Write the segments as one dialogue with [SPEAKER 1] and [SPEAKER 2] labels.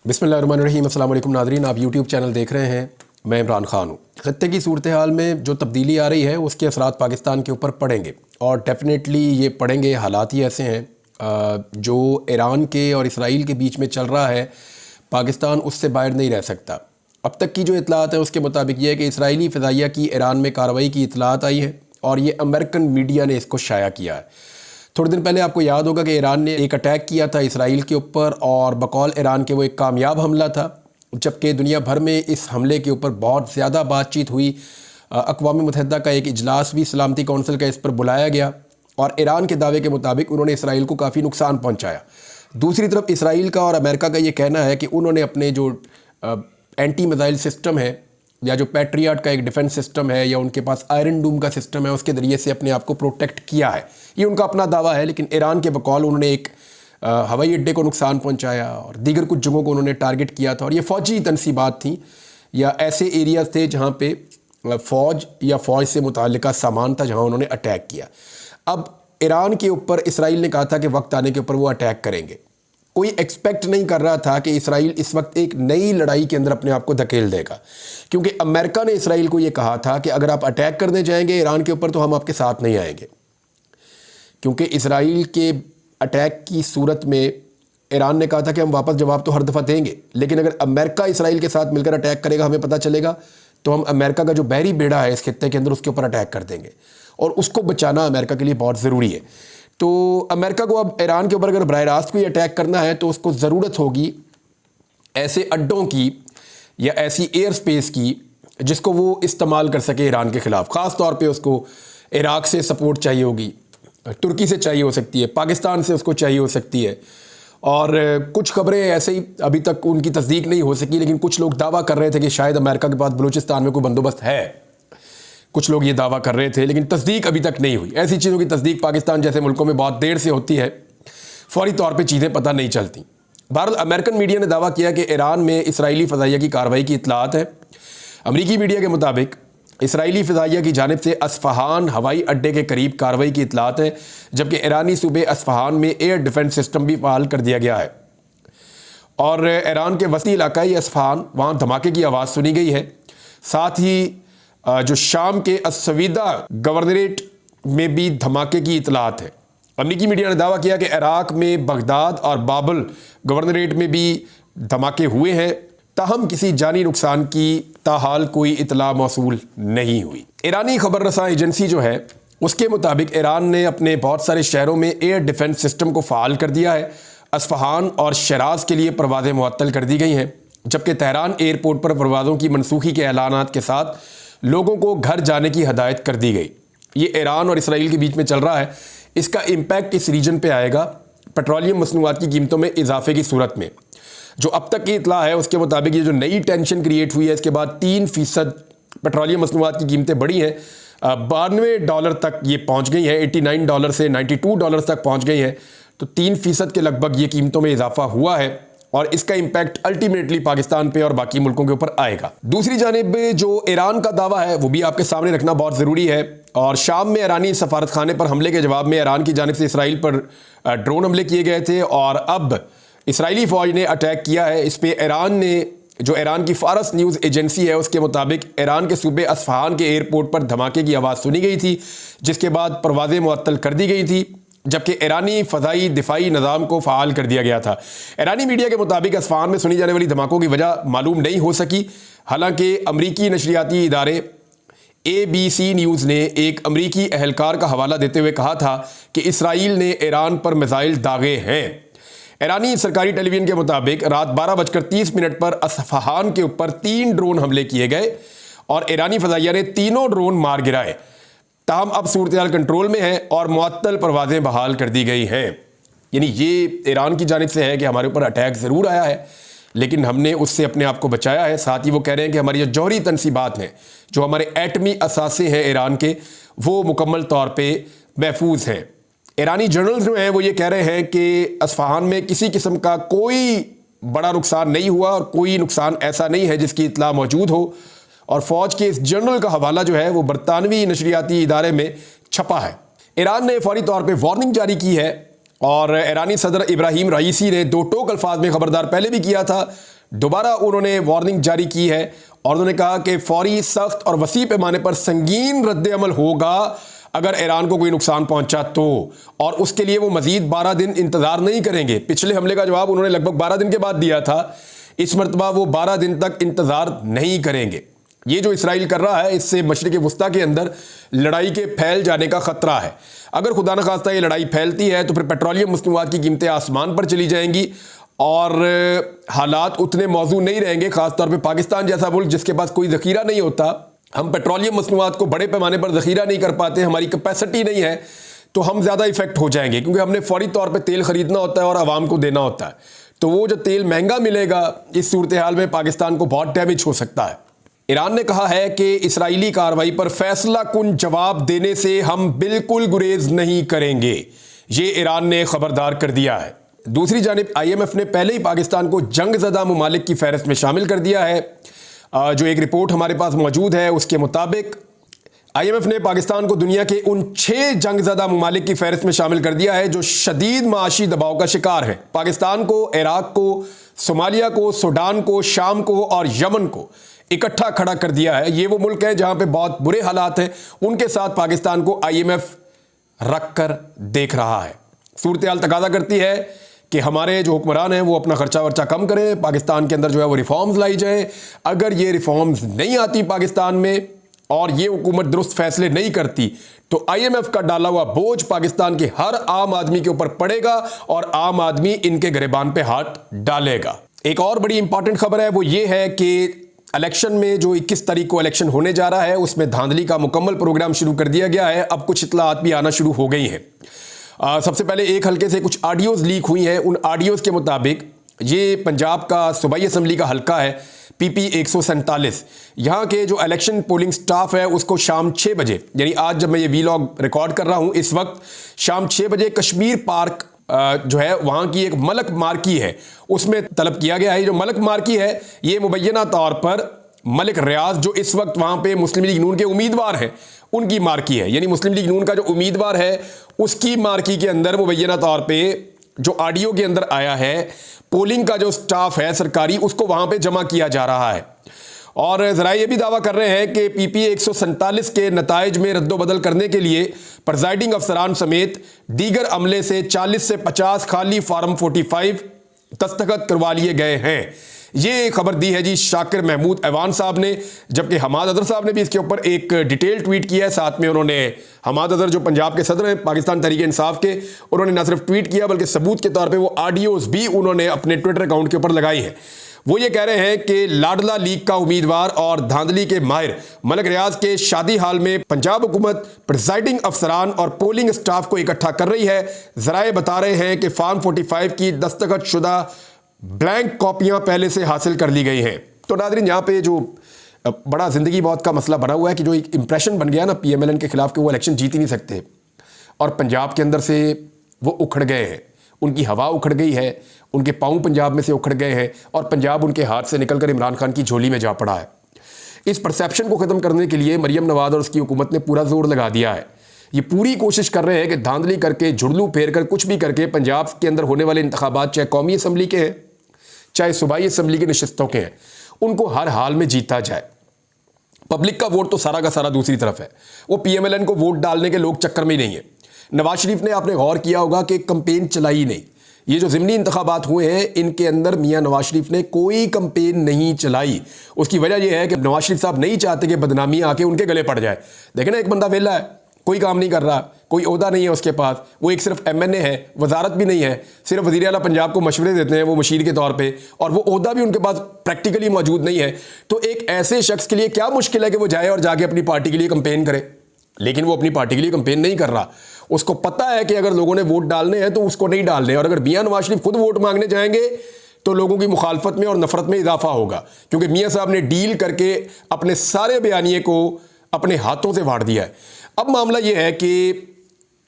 [SPEAKER 1] बिस्मिल्लाहिर्रहमानिर्रहीम। अस्सलाम वालेकुम नाज़रीन, आप यूट्यूब चैनल देख रहे हैं। मैं इमरान ख़ान हूँ। ख़त्ते की सूरत हाल में जो तब्दीली आ रही है उसके असरात पाकिस्तान के ऊपर पड़ेंगे और डेफिनेटली ये पड़ेंगे। हालात ही ऐसे हैं जो ईरान के और इसराइल के बीच में चल रहा है, पाकिस्तान उससे बाहर नहीं रह सकता। अब तक की जो इतलात है उसके मुताबिक ये है कि इसराइली फ़िज़ाइया की ईरान में कार्रवाई की इतलात आई है और ये अमेरिकन मीडिया ने इसको शाया किया है। थोड़े दिन पहले आपको याद होगा कि ईरान ने एक अटैक किया था इसराइल के ऊपर और बकौल ईरान के वो एक कामयाब हमला था, जबकि दुनिया भर में इस हमले के ऊपर बहुत ज़्यादा बातचीत हुई। अक़वाम मुत्तहिदा का एक इजलास भी सलामती कौंसिल का इस पर बुलाया गया और ईरान के दावे के मुताबिक उन्होंने इसराइल को काफ़ी नुकसान पहुँचाया। दूसरी तरफ इसराइल का और अमेरिका का ये कहना है कि उन्होंने अपने जो एंटी मिसाइल सिस्टम है या जो पैट्रियट का एक डिफेंस सिस्टम है या उनके पास आयरन डूम का सिस्टम है, उसके ज़रिए से अपने आप को प्रोटेक्ट किया है। ये उनका अपना दावा है, लेकिन ईरान के बकौल उन्होंने एक हवाई अड्डे को नुकसान पहुंचाया और दीगर कुछ जगहों को उन्होंने टारगेट किया था और ये फ़ौजी तनसीबात थी या ऐसे एरियाज़ थे जहाँ पे फ़ौज या फ़ौज से मुताल्लिका सामान था, जहाँ उन्होंने अटैक किया। अब ईरान के ऊपर इसराइल ने कहा था कि वक्त आने के ऊपर वो अटैक करेंगे। कोई एक्सपेक्ट नहीं कर रहा था कि इसराइल इस वक्त एक नई लड़ाई के अंदर अपने आप को धकेल देगा, क्योंकि अमेरिका ने इसराइल को ये कहा था कि अगर आप अटैक करने जाएंगे ईरान के ऊपर तो हम आपके साथ नहीं आएंगे, क्योंकि इसराइल के अटैक की सूरत में ईरान ने कहा था कि हम वापस जवाब तो हर दफ़ा देंगे, लेकिन अगर अमेरिका इसराइल के साथ मिलकर अटैक करेगा, हमें पता चलेगा, तो हम अमेरिका का जो बहरी बेड़ा है इस खित्ते के अंदर उसके ऊपर अटैक कर देंगे और उसको बचाना अमेरिका के लिए बहुत ज़रूरी है। तो अमेरिका को अब ईरान के ऊपर अगर बराह रास्त कोई अटैक करना है तो उसको ज़रूरत होगी ऐसे अड्डों की या ऐसी एयर स्पेस की जिसको वो इस्तेमाल कर सके ईरान के ख़िलाफ़। ख़ास तौर पे उसको इराक़ से सपोर्ट चाहिए होगी, तुर्की से चाहिए हो सकती है, पाकिस्तान से उसको चाहिए हो सकती है। और कुछ खबरें ऐसे ही अभी तक उनकी तस्दीक नहीं हो सकी, लेकिन कुछ लोग दावा कर रहे थे कि शायद अमेरिका के पास बलूचिस्तान में कोई बंदोबस्त है। कुछ लोग ये दावा कर रहे थे, लेकिन तस्दीक अभी तक नहीं हुई। ऐसी चीज़ों की तस्दीक पाकिस्तान जैसे मुल्कों में बहुत देर से होती है, फौरी तौर पे चीज़ें पता नहीं चलती। बहरहाल अमेरिकन मीडिया ने दावा किया कि ईरान में इसराइली फ़िज़ाइया की कार्रवाई की इतलात है। अमरीकी मीडिया के मुताबिक इसराइली फ़िज़ाइया की जानिब से अस्फ़हान हवाई अड्डे के करीब कार्रवाई की इतलात है, जबकि ईरानी सूबे अस्फ़हान में एयर डिफेंस सिस्टम भी फ़ाल कर दिया गया है और ईरान के वसी इलाकाई अस्फ़हान वहाँ धमाके की आवाज़ सुनी गई है। साथ ही जो शाम के असवीदा गवर्नरेट में भी धमाके की इतलात है। अमरीकी मीडिया ने दावा किया कि इराक़ में बगदाद और बाबल गवर्नरेट में भी धमाके हुए हैं, ताहम किसी जानी नुकसान की ताहाल कोई इतला मौसूल नहीं हुई। ईरानी खबर रसां एजेंसी जो है उसके मुताबिक ईरान ने अपने बहुत सारे शहरों में एयर डिफेंस सिस्टम को फ़ाल कर दिया है। अस्फ़हान और शराज के लिए परवाज़ें मुअत्तल कर दी गई हैं, जबकि तेहरान एयरपोर्ट पर परवाज़ों की मनसूखी के ऐलानात के साथ लोगों को घर जाने की हदायत कर दी गई। ये ईरान और इसराइल के बीच में चल रहा है, इसका इम्पैक्ट इस रीजन पे आएगा पेट्रोलियम मसनूआत की कीमतों में इजाफे की सूरत में। जो अब तक की इतला है उसके मुताबिक ये जो नई टेंशन क्रिएट हुई है, इसके बाद 3% पेट्रोलियम मसनूआत की कीमतें बढ़ी हैं, $92 तक ये पहुँच गई हैं, $89 से $92 तक पहुँच गई हैं। तो 3% के लगभग ये कीमतों में इजाफा हुआ है और इसका इम्पैक्ट अल्टीमेटली पाकिस्तान पे और बाकी मुल्कों के ऊपर आएगा। दूसरी जानिब जो ईरान का दावा है वो भी आपके सामने रखना बहुत ज़रूरी है। और शाम में ईरानी सफारत खाने पर हमले के जवाब में ईरान की जानिब से इसराइल पर ड्रोन हमले किए गए थे और अब इसराइली फ़ौज ने अटैक किया है। इस पर ईरान ने, जो ईरान की फारस न्यूज़ एजेंसी है उसके मुताबिक ईरान के सूबे अस्फ़हान के एयरपोर्ट पर धमाके की आवाज़ सुनी गई थी, जिसके बाद परवाज़ें मुअत्तल कर दी गई थी, जबकि ईरानी फ़ज़ाई दिफाई निज़ाम को फ़ाल कर दिया गया था। ईरानी मीडिया के मुताबिक अस्फ़हान में सुनी जाने वाली धमाकों की वजह मालूम नहीं हो सकी। हालांकि अमरीकी नशरियाती इदारे ABC न्यूज़ ने एक अमरीकी अहलकार का हवाला देते हुए कहा था कि इसराइल ने ईरान पर मिसाइल दागे हैं। ईरानी सरकारी टेलीविज़न के मुताबिक रात 12:30 पर अस्फ़हान के ऊपर 3 ड्रोन हमले किए गए और ईरानी फ़ज़ाइया ने तीनों ड्रोन मार गिराए। ताहम अब सूरत कंट्रोल में है और मुअत्तल परवाज़ें बहाल कर दी गई हैं। यानी ये ईरान की जानिब से है कि हमारे ऊपर अटैक ज़रूर आया है, लेकिन हमने उससे अपने आप को बचाया है। साथ ही वो कह रहे हैं कि हमारी जो जौहरी तनसीबात हैं, जो हमारे एटमी असासे हैं ईरान के, वो मुकम्मल तौर पर महफूज हैं। ईरानी जर्नल्स जो हैं वो ये कह रहे हैं कि अस्फ़हान में किसी किस्म का कोई बड़ा नुकसान नहीं हुआ और कोई नुकसान ऐसा नहीं है जिसकी इतला मौजूद हो। और फ़ौज के इस जर्नल का हवाला जो है वो बरतानवी नशरियाती इदारे में छपा है। ईरान ने फौरी तौर पर वार्निंग जारी की है और ईरानी सदर इब्राहिम रईसी ने दो टोक अल्फाज में खबरदार पहले भी किया था दोबारा उन्होंने वार्निंग जारी की है और उन्होंने कहा कि फौरी, सख्त और वसी पैमाने पर संगीन रद्द-ए-अमल होगा अगर ईरान को कोई नुकसान पहुंचा तो, और उसके लिए वो मजीद 12 दिन इंतजार नहीं करेंगे। पिछले हमले का जवाब उन्होंने लगभग 12 दिन के बाद दिया था, इस मरतबा वो 12 दिन तक इंतजार नहीं करेंगे। ये जो इसराइल कर रहा है, इससे मशरिक़ वुस्ता के अंदर लड़ाई के फैल जाने का खतरा है। अगर खुदा न खास्ता ये लड़ाई फैलती है तो फिर पेट्रोलियम मसनूआत की कीमतें आसमान पर चली जाएंगी और हालात उतने मौजू नहीं रहेंगे। खासतौर पे पाकिस्तान जैसा मुल्क जिसके पास कोई ज़ख़ीरा नहीं होता, हम पेट्रोलियम मसनूआत को बड़े पैमाने पर ज़ख़ीरा नहीं कर पाते, हमारी कैपेसिटी नहीं है, तो हम ज़्यादा इफेक्ट हो जाएंगे, क्योंकि हमने फौरी तौर पे तेल ख़रीदना होता है और आवाम को देना होता है। तो वो जो तेल महंगा मिलेगा, इस सूरत हाल में पाकिस्तान को बहुत डैमेज हो सकता है। ईरान ने कहा है कि इसराइली कार्रवाई पर फैसला कुन जवाब देने से हम बिल्कुल गुरेज नहीं करेंगे। ये ईरान ने खबरदार कर दिया है। दूसरी जानिब IMF ने पहले ही पाकिस्तान को जंगज़दा ममालिक की फहरिस्त में शामिल कर दिया है। जो एक रिपोर्ट हमारे पास मौजूद है उसके मुताबिक IMF ने पाकिस्तान को दुनिया के उन 6 जंगज़दा ममालिक की फहरिस्त में शामिल कर दिया है जो शदीद माशी दबाव का शिकार है। पाकिस्तान को, इराक को, सोमालिया को, सूडान को, शाम को और यमन को इकट्ठा खड़ा कर दिया है। ये वो मुल्क है जहां पे बहुत बुरे हालात हैं, उनके साथ पाकिस्तान को IMF रख कर देख रहा है। सूरत हाल तकाजा करती है कि हमारे जो हुक्मरान हैं वो अपना खर्चा वर्चा कम करें, पाकिस्तान के अंदर जो है वो रिफॉर्म्स लाई जाए। अगर ये रिफॉर्म्स नहीं आती पाकिस्तान में और ये हुकूमत दुरुस्त फैसले नहीं करती तो IMF का डाला हुआ बोझ पाकिस्तान के हर आम आदमी के ऊपर पड़ेगा और आम आदमी इनके गिरेबान पे हाथ डालेगा। एक और बड़ी इंपॉर्टेंट खबर है वो ये है कि इलेक्शन में जो 21 तारीख को इलेक्शन होने जा रहा है उसमें धांधली का मुकम्मल प्रोग्राम शुरू कर दिया गया है। अब कुछ इत्तलात भी आना शुरू हो गई हैं। सबसे पहले एक हल्के से कुछ ऑडियोज़ लीक हुई हैं। उन ऑडियोज़ के मुताबिक ये पंजाब का सूबाई असम्बली का हल्का है PP 147। यहाँ के जो इलेक्शन पोलिंग स्टाफ है उसको शाम 6 बजे, यानी आज जब मैं ये वीलॉग रिकॉर्ड कर रहा हूँ इस वक्त शाम 6 बजे कश्मीर पार्क जो है वहाँ की एक मलक मार्की है उसमें तलब किया गया है। जो मलक मार्की है ये मुबैना तौर पर मलिक रियाज जो इस वक्त वहाँ पे मुस्लिम लीग नून के उम्मीदवार हैं उनकी मार्की है, यानी मुस्लिम लीग नून का जो उम्मीदवार है उसकी मार्की के अंदर मुबैना तौर पे जो ऑडियो के अंदर आया है पोलिंग का जो स्टाफ है सरकारी उसको वहाँ पे जमा किया जा रहा है। और ज़रा ये भी दावा कर रहे हैं कि PP 147 के नताइज में रद्दोबदल करने के लिए प्रिजाइडिंग अफसरान समेत दीगर अमले से 40 से 50 खाली फार्म 45 दस्तखत करवा लिए गए हैं। ये खबर दी है जी शाकिर महमूद ऐवान साहब ने, जबकि हमाद अदर साहब ने भी इसके ऊपर एक डिटेल ट्वीट किया है। साथ में उन्होंने हमाद अदर जो पंजाब के सदर हैं पाकिस्तान तहरीक इंसाफ के, उन्होंने न सिर्फ ट्वीट किया बल्कि सबूत के तौर पे वो ऑडियोज़ भी उन्होंने अपने ट्विटर अकाउंट के ऊपर लगाई हैं। वो ये कह रहे हैं कि लाडला लीग का उम्मीदवार और धांधली के माहिर मलिक रियाज के शादी हाल में पंजाब हुकूमत प्रिजाइडिंग अफसरान और पोलिंग स्टाफ को इकट्ठा कर रही है। ज़राए बता रहे हैं कि फार्म 45 की दस्तखत शुदा ब्लैंक कॉपियां पहले से हासिल कर ली गई हैं। तो नाज़रीन यहाँ पे जो बड़ा ज़िंदगी मौत का मसला बना हुआ है कि जो एक इंप्रेशन बन गया ना PMLN के खिलाफ कि वो इलेक्शन जीत ही नहीं सकते और पंजाब के अंदर से वो उखड़ गए हैं, उनकी हवा उखड़ गई है, उनके पाँव पंजाब में से उखड़ गए हैं और पंजाब उनके हाथ से निकलकर इमरान खान की झोली में जा पड़ा है। इस परसेप्शन को ख़त्म करने के लिए मरियम नवाज और उसकी हुकूमत ने पूरा जोर लगा दिया है। ये पूरी कोशिश कर रहे हैं कि धांधली करके, जुड़लू फेर कर, कुछ भी करके पंजाब के अंदर होने वाले इंतखाबात चाहे कौमी असम्बली के हैं चाहे सूबाई असम्बली की नशिस्तों के हैं, उनको हर हाल में जीता जाए। पब्लिक का वोट तो सारा का सारा दूसरी तरफ है, वो PMLN को वोट डालने के लोग चक्कर में ही नहीं है। नवाज शरीफ ने आपने गौर किया होगा कि कंपेन चलाई नहीं। ये जो ज़िमनी इंतखाबात हुए हैं इनके अंदर मियाँ नवाज शरीफ ने कोई कंपेन नहीं चलाई। उसकी वजह यह है कि नवाज शरीफ साहब नहीं चाहते कि बदनामी आके उनके गले पड़ जाए। देखें ना, एक बंदा वेला है, कोई काम नहीं कर रहा, कोई ओहदा नहीं है उसके पास, वो एक सिर्फ MNA है, वजारत भी नहीं है, सिर्फ वज़ीर आला पंजाब को मशवरे देते हैं वो मशीर के तौर पे, और वो ओहदा भी उनके पास प्रैक्टिकली मौजूद नहीं है। तो एक ऐसे शख्स के लिए क्या मुश्किल है कि वो जाए और जाके अपनी पार्टी के लिए कंपेन करे, लेकिन वो अपनी पार्टी के लिए कंपेन नहीं कर रहा। उसको पता है कि अगर लोगों ने वोट डालने हैं तो उसको नहीं डालने, और अगर मियाँ नवाज शरीफ खुद वोट मांगने जाएंगे तो लोगों की मुखालफत में और नफरत में इजाफा होगा, क्योंकि मियाँ साहब ने डील करके अपने सारे बयानिए को अपने हाथों से फाड़ दिया है। अब मामला ये है कि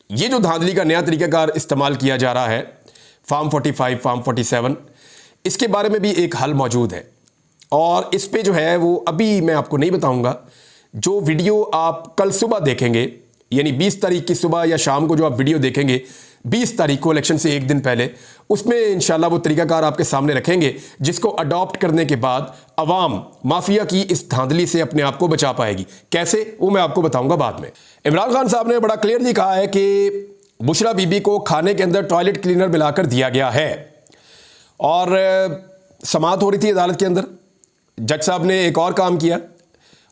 [SPEAKER 1] ये जो धांधली का नया तरीक़ाकार इस्तेमाल किया जा रहा है, फार्म 45, फार्म 47, इसके बारे में भी एक हल मौजूद है और इस पे जो है वो अभी मैं आपको नहीं बताऊंगा। जो वीडियो आप कल सुबह देखेंगे, यानी 20 तारीख की सुबह या शाम को जो आप वीडियो देखेंगे, 20 तारीख को इलेक्शन से एक दिन पहले, उसमें इंशाल्लाह वो तरीकाकार आपके सामने रखेंगे जिसको अडॉप्ट करने के बाद अवाम माफिया की इस धांधली से अपने आप को बचा पाएगी। कैसे, वो मैं आपको बताऊंगा बाद में। इमरान खान साहब ने बड़ा क्लियरली कहा है कि बुशरा बीबी को खाने के अंदर टॉयलेट क्लीनर मिलाकर दिया गया है। और समाअत हो रही थी अदालत के अंदर, जज साहब ने एक और काम किया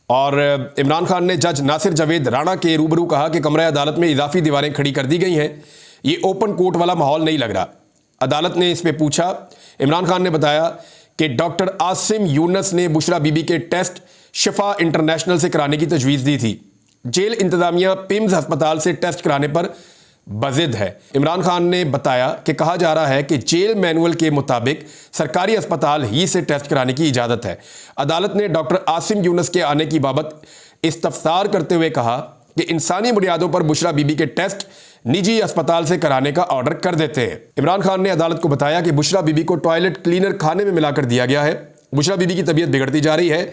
[SPEAKER 1] और इमरान खान ने जज नासिर जावेद राणा के रूबरू कहा कि कमरा अदालत में इजाफी दीवारें खड़ी कर दी गई हैं, ये ओपन कोर्ट वाला माहौल नहीं लग रहा। अदालत ने इस पे पूछा, इमरान खान ने बताया कि डॉक्टर आसिम यूनस ने बुशरा बीबी के टेस्ट शिफा इंटरनेशनल से कराने की तजवीज़ दी थी। जेल इंतजामिया पिम्स अस्पताल से टेस्ट कराने पर बजिद है। इमरान खान ने बताया कि कहा जा रहा है कि जेल मैनुअल के मुताबिक सरकारी अस्पताल ही से टेस्ट कराने की इजाज़त है। अदालत ने डॉक्टर आसिम यूनस के आने की बाबत इस्तफसार करते हुए कहा कि इंसानी बुनियादों पर बुशरा बीबी के टेस्ट निजी अस्पताल से कराने का ऑर्डर कर देते हैं। इमरान खान ने अदालत को बताया कि बुशरा बीबी को टॉयलेट क्लीनर खाने में मिलाकर दिया गया है। बुशरा बीबी की तबीयत बिगड़ती जा रही है,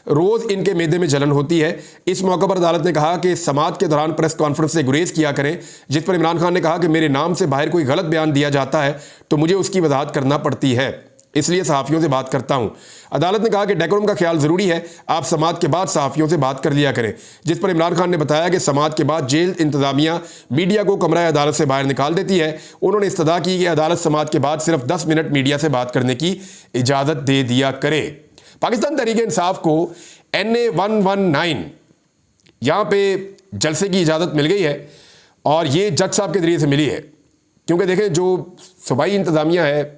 [SPEAKER 1] रोज़ इनके मैदे में जलन होती है। इस मौके पर अदालत ने कहा कि समाअत के दौरान प्रेस कॉन्फ्रेंस से गुरेज किया करें, जिस पर इमरान खान ने कहा कि मेरे नाम से बाहर कोई गलत बयान दिया जाता है तो मुझे उसकी वजाहत करना पड़ती है, इसलिए सहाफ़ियों से बात करता हूं। अदालत ने कहा कि डेकोरम का ख्याल ज़रूरी है, आप समाअत के बाद सहाफ़ियों से बात कर लिया करें, जिस पर इमरान खान ने बताया कि समाअत के बाद जेल इंतजामिया मीडिया को कमरा अदालत से बाहर निकाल देती है। उन्होंने इस्तदा की कि अदालत समाअत के बाद सिर्फ 10 मिनट मीडिया से बात करने की इजाज़त दे दिया करे। पाकिस्तान तहरीक इंसाफ को NA 119 यहाँ पे जलसे की इजाज़त मिल गई है और ये जज साहब के ज़रिए से मिली है, क्योंकि देखें जो सूबाई इंतज़ामिया है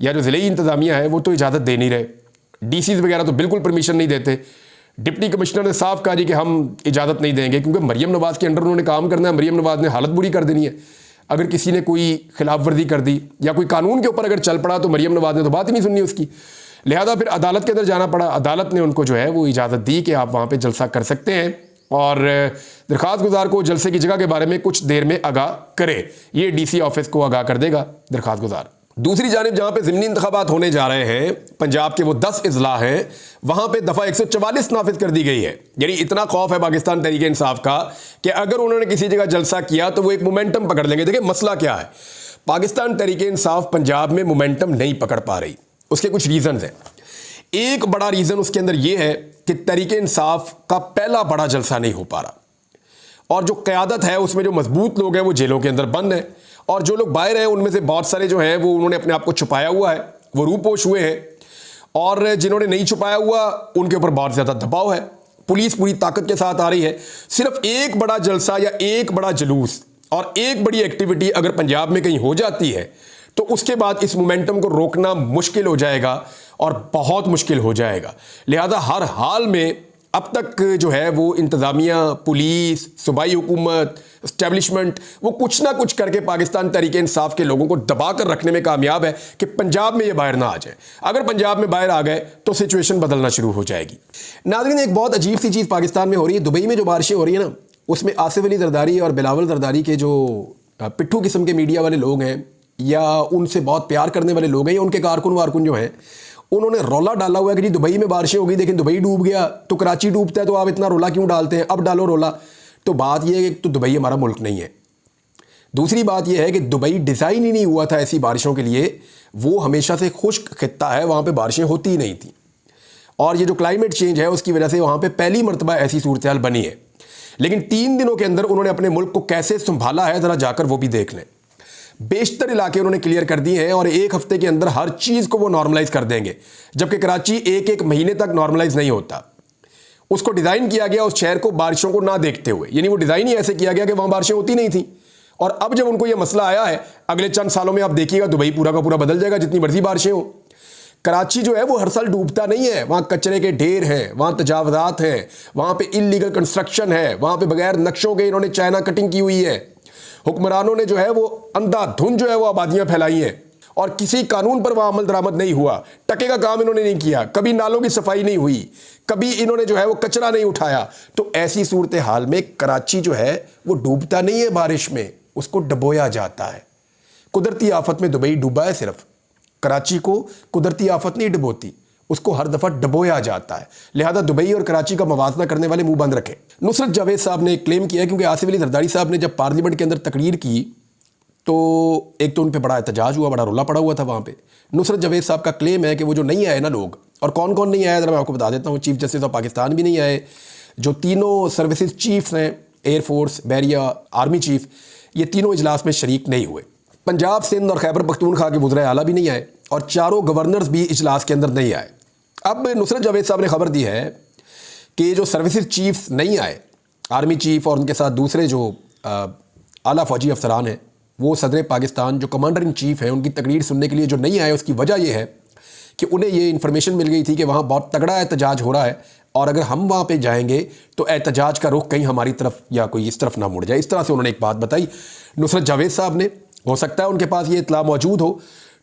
[SPEAKER 1] या जो ज़िले इंतज़ामिया है वो तो इजाज़त दे नहीं रहे, DCs वगैरह तो बिल्कुल परमिशन नहीं देते। डिप्टी कमिश्नर ने साफ कहा जी कि हम इजाज़त नहीं देंगे, क्योंकि मरीम नवाज़ के अंडर उन्होंने काम करना है। मरीम नवाज़ ने हालत बुरी कर देनी है। अगर किसी ने कोई खिलाफ वर्जी कर दी या कोई कानून के ऊपर अगर चल पड़ा तो मरीम नवाज़ ने तो बात ही नहीं सुननी उसकी। लिहाजा फिर अदालत के अंदर जाना पड़ा। अदालत ने उनको जो है वो इजाज़त दी कि आप वहाँ पे जलसा कर सकते हैं और दरख्वास्त गुजार को जलसे की जगह के बारे में कुछ देर में आगाह करे। ये DC ऑफिस को आगाह कर देगा दरख्वास्त गुजार। दूसरी जानिब जहाँ पे ज़िमनी इंतखाबात होने जा रहे हैं, पंजाब के वो 10 अजला हैं, वहाँ पे दफ़ा 144 नाफिज कर दी गई है। यानी इतना खौफ है पाकिस्तान तहरीक इंसाफ का कि अगर उन्होंने किसी जगह जलसा किया तो वो एक मोमेंटम पकड़ लेंगे। देखिए मसला क्या है, पाकिस्तान तहरीक इंसाफ पंजाब में मोमेंटम नहीं पकड़ पा रही। उसके कुछ रीज़न हैं। एक बड़ा रीज़न उसके अंदर यह है कि तहरीक इंसाफ का पहला बड़ा जलसा नहीं हो पा रहा और जो क़यादत है उसमें जो मजबूत लोग हैं वो जेलों के अंदर बंद हैं और जो लोग बाहर हैं उनमें से बहुत सारे जो हैं वो उन्होंने अपने आप को छुपाया हुआ है, वो रूपोश हुए हैं और जिन्होंने नहीं छुपाया हुआ उनके ऊपर बहुत ज़्यादा दबाव है। पुलिस पूरी ताकत के साथ आ रही है। सिर्फ एक बड़ा जलसा या एक बड़ा जुलूस और एक बड़ी एक्टिविटी अगर पंजाब में कहीं हो जाती है तो उसके बाद इस मोमेंटम को रोकना मुश्किल हो जाएगा और बहुत मुश्किल हो जाएगा। लिहाजा हर हाल में अब तक जो है वो इंतज़ामिया, पुलिस, सूबाई हुकूमत, इस्टेब्लिशमेंट वो कुछ ना कुछ करके पाकिस्तान तहरीक इंसाफ के लोगों को दबा कर रखने में कामयाब है कि पंजाब में ये बाहर ना आ जाए। अगर पंजाब में बाहर आ गए तो सिचुएशन बदलना शुरू हो जाएगी। नाज़रीन, एक बहुत अजीब सी चीज़ पाकिस्तान में हो रही है। दुबई में जो बारिशें हो रही है ना, उसमें आसिफ अली जरदारी और बिलावल जरदारी के जो पिट्ठू किस्म के मीडिया वाले लोग हैं या उनसे बहुत प्यार करने वाले लोग हैं या उनके कारकुन वारकुन जो हैं, उन्होंने रौला डाला हुआ है कि जी दुबई में बारिशें हो गई, लेकिन दुबई डूब गया तो कराची डूबता है, तो आप इतना रोला क्यों डालते हैं, अब डालो रोला। तो बात यह है कि तो दुबई हमारा मुल्क नहीं है। दूसरी बात यह है कि दुबई डिज़ाइन ही नहीं हुआ था ऐसी बारिशों के लिए। वो हमेशा से खुश्क खित्ता है, वहाँ पर बारिशें होती ही नहीं थी और ये जो क्लाइमेट चेंज है उसकी वजह से वहाँ पर पहली मरतबा ऐसी सूरत हाल बनी है। लेकिन 3 दिनों के अंदर उन्होंने अपने मुल्क को कैसे संभाला है ज़रा जाकर वो भी देख लें। बेशतर इलाके उन्होंने क्लियर कर दिए हैं और 1 हफ्ते के अंदर हर चीज़ को वो नॉर्मलाइज कर देंगे, जबकि कराची 1 महीने तक नॉर्मलाइज नहीं होता। उसको डिज़ाइन किया गया उस शहर को बारिशों को ना देखते हुए, यानी वो डिज़ाइन ही ऐसे किया गया कि वहाँ बारिशें होती नहीं थी। और अब जब उनको ये मसला आया है, अगले चंद सालों में आप देखिएगा दुबई पूरा का पूरा बदल जाएगा, जितनी मर्जी बारिशें हो। कराची जो है वो हर साल डूबता नहीं है, वहाँ कचरे के ढेर हैं, वहाँ तजावज़ात हैं, वहाँ पे इल्लीगल कंस्ट्रक्शन है, वहाँ पे बगैर नक्शों के इन्होंने चाइना कटिंग की हुई है। हुक्मरानों ने जो है वो अंधाधुंध जो है वो आबादियाँ फैलाई हैं और किसी कानून पर वहाँ अमल दरामद नहीं हुआ। टके का काम इन्होंने नहीं किया, कभी नालों की सफाई नहीं हुई, कभी इन्होंने जो है वो कचरा नहीं उठाया। तो ऐसी सूरत हाल में कराची जो है वो डूबता नहीं है बारिश में, उसको डबोया जाता है। कुदरती आफत में दुबई डूबा है, सिर्फ कराची को कुदरती आफत नहीं डुबोती, उसको हर दफ़ा डबोया जाता है। लिहाजा दुबई और कराची का मवाजना करने वाले मुंह बंद रखें। नुसरत जावेद साहब ने क्लेम किया, क्योंकि आसिफ अली जरदारी साहब ने जब पार्लियामेंट के अंदर तकरीर की तो एक तो उन पे बड़ा एहतजाज हुआ, बड़ा रोला पड़ा हुआ था वहाँ पे। नुसरत जावेद साहब का क्लेम है कि वो जो नहीं आए ना लोग, और कौन कौन नहीं आया ज़रा मैं आपको बता देता हूँ। चीफ जस्टिस ऑफ पाकिस्तान भी नहीं आए, जो तीनों सर्विसेज चीफ्स हैं, एयरफोर्स, बैरिया, आर्मी चीफ, ये तीनों इजलास में शरीक नहीं हुए। पंजाब, सिंध और खैबर पख्तूनख्वा के वज़ीर आला भी नहीं आए, और चारों गवर्नर्स भी इजलास के अंदर नहीं आए। अब नुसरत जावेद साहब ने खबर दी है कि जो सर्विसेज चीफ्स नहीं आए, आर्मी चीफ और उनके साथ दूसरे जो आला फौजी अफसरान हैं, वो सदर पाकिस्तान जो कमांडर इन चीफ हैं, उनकी तकरीर सुनने के लिए जो नहीं आए, उसकी वजह यह है कि उन्हें ये इन्फॉर्मेशन मिल गई थी कि वहाँ बहुत तगड़ा एहतजाज हो रहा है, और अगर हम वहाँ पे जाएंगे तो एहतजाज का रुख कहीं हमारी तरफ या कोई इस तरफ ना मुड़ जाए। इस तरह से उन्होंने एक बात बताई नुसरत जावेद साहब ने। हो सकता है उनके पास ये इतला मौजूद हो।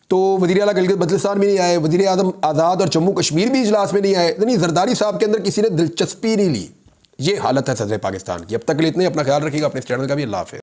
[SPEAKER 1] तो वज़ीर आला गिलगित बल्तिस्तान भी नहीं आए, वज़ीर आज़म आज़ाद और जम्मू कश्मीर भी इजलास में नहीं आए, यानी जरदारी साहब के अंदर किसी ने दिलचस्पी नहीं ली। ये हालत है सदर पाकिस्तान की। अब तक के लिए इतने, अपना ख्याल रखिएगा, अपने इस चैनल का भी। अल्लाह हाफ़िज़।